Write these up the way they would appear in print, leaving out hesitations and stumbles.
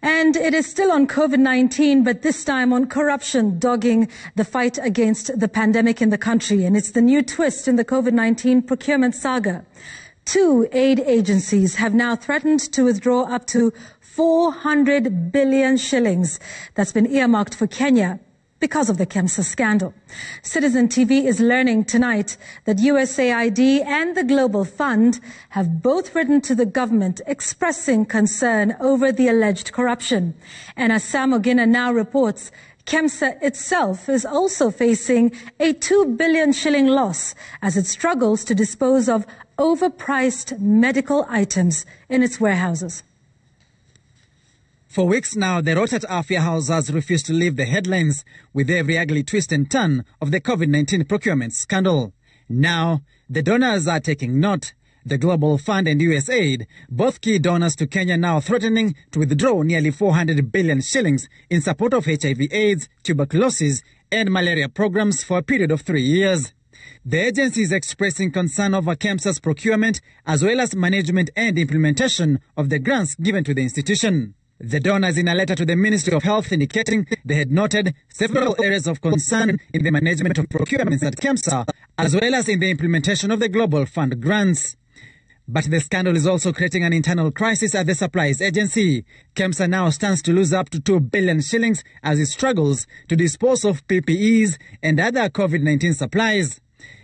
And it is still on COVID-19, but this time on corruption dogging the fight against the pandemic in the country. And it's the new twist in the COVID-19 procurement saga. 2 aid agencies have now threatened to withdraw up to 400 billion shillings that's been earmarked for Kenya because of the KEMSA scandal. Citizen TV is learning tonight that USAID and the Global Fund have both written to the government expressing concern over the alleged corruption. And as Sam Ogina now reports, KEMSA itself is also facing a 2 billion shilling loss as it struggles to dispose of overpriced medical items in its warehouses. For weeks now, the rot at Afya House has refused to leave the headlines with every ugly twist and turn of the COVID-19 procurement scandal. Now, the donors are taking note. The Global Fund and USAID, both key donors to Kenya, now threatening to withdraw nearly 400 billion shillings in support of HIV/AIDS, tuberculosis and malaria programs for a period of 3 years. The agency is expressing concern over KEMSA's procurement as well as management and implementation of the grants given to the institution. The donors in a letter to the Ministry of Health indicating they had noted several areas of concern in the management of procurements at KEMSA as well as in the implementation of the Global Fund grants. But the scandal is also creating an internal crisis at the supplies agency. KEMSA now stands to lose up to 2 billion shillings as it struggles to dispose of PPEs and other COVID-19 supplies.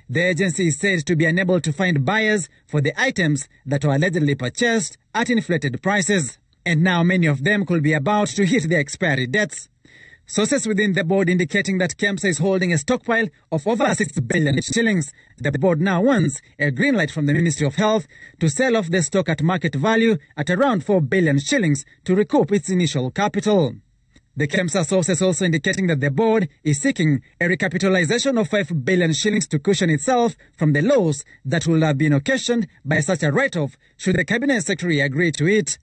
The agency is said to be unable to find buyers for the items that were allegedly purchased at inflated prices. And now many of them could be about to hit their expiry dates. Sources within the board indicating that KEMSA is holding a stockpile of over 6 billion shillings. The board now wants a green light from the Ministry of Health to sell off the stock at market value at around 4 billion shillings to recoup its initial capital. The KEMSA sources also indicating that the board is seeking a recapitalization of 5 billion shillings to cushion itself from the loss that would have been occasioned by such a write-off should the Cabinet Secretary agree to it.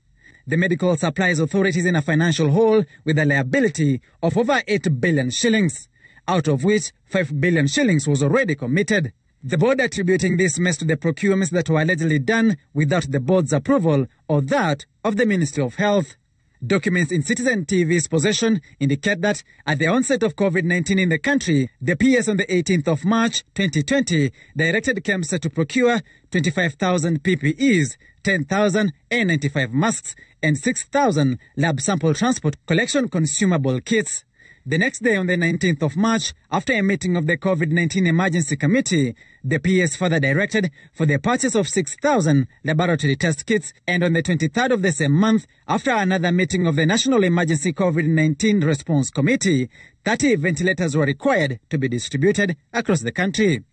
The Medical Supplies Authority is in a financial hole with a liability of over 8 billion shillings, out of which 5 billion shillings was already committed. The board attributing this mess to the procurements that were allegedly done without the board's approval or that of the Ministry of Health. Documents in Citizen TV's possession indicate that at the onset of COVID-19 in the country, the PS on the 18th of March 2020 directed KEMSA to procure 25,000 PPEs, 10,000 N95 masks and 6,000 lab sample transport collection consumable kits. The next day, on the 19th of March, after a meeting of the COVID-19 Emergency Committee, the PS further directed for the purchase of 6,000 laboratory test kits, and on the 23rd of the same month, after another meeting of the National Emergency COVID-19 Response Committee, 30 ventilators were required to be distributed across the country.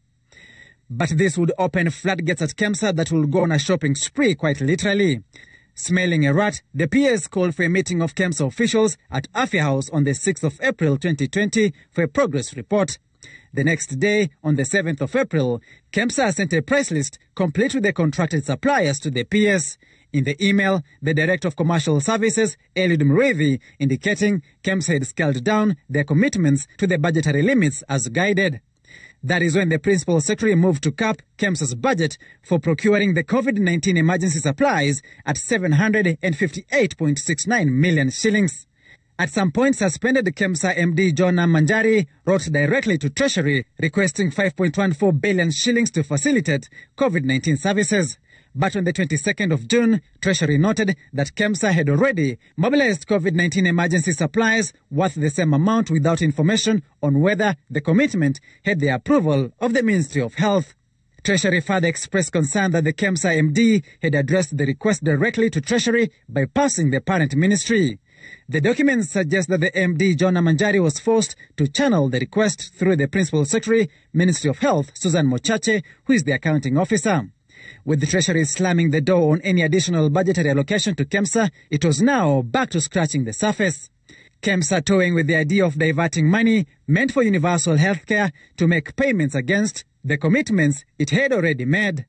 But this would open floodgates at KEMSA that will go on a shopping spree, quite literally. Smelling a rat, the PS called for a meeting of KEMSA officials at Afya House on the 6th of April 2020 for a progress report. The next day, on the 7th of April, KEMSA sent a price list complete with the contracted suppliers to the PS. In the email, the Director of Commercial Services, Eliud Muriithi, indicating KEMSA had scaled down their commitments to the budgetary limits as guided. That is when the Principal Secretary moved to cap KEMSA's budget for procuring the COVID-19 emergency supplies at 758.69 million shillings. At some point, suspended KEMSA MD Jonah Manjari wrote directly to Treasury requesting 5.14 billion shillings to facilitate COVID-19 services. But on the 22nd of June, Treasury noted that KEMSA had already mobilized COVID-19 emergency supplies worth the same amount without information on whether the commitment had the approval of the Ministry of Health. Treasury further expressed concern that the KEMSA MD had addressed the request directly to Treasury bypassing the parent ministry. The documents suggest that the MD, Jonah Manjari, was forced to channel the request through the Principal Secretary, Ministry of Health, Susan Mochache, who is the accounting officer. With the Treasury slamming the door on any additional budgetary allocation to KEMSA, it was now back to scratching the surface. KEMSA toying with the idea of diverting money meant for universal healthcare to make payments against the commitments it had already made.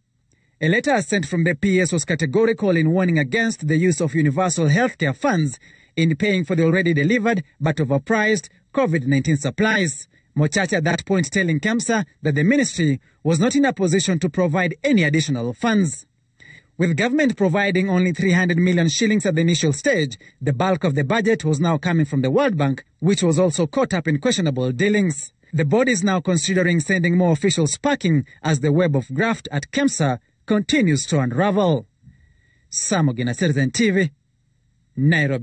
A letter sent from the PS was categorical in warning against the use of universal healthcare funds in paying for the already delivered but overpriced COVID-19 supplies. Mochache at that point telling KEMSA that the ministry was not in a position to provide any additional funds. With government providing only 300 million shillings at the initial stage, the bulk of the budget was now coming from the World Bank, which was also caught up in questionable dealings. The body is now considering sending more officials packing as the web of graft at KEMSA continues to unravel. Ogina, Citizen TV, Nairobi.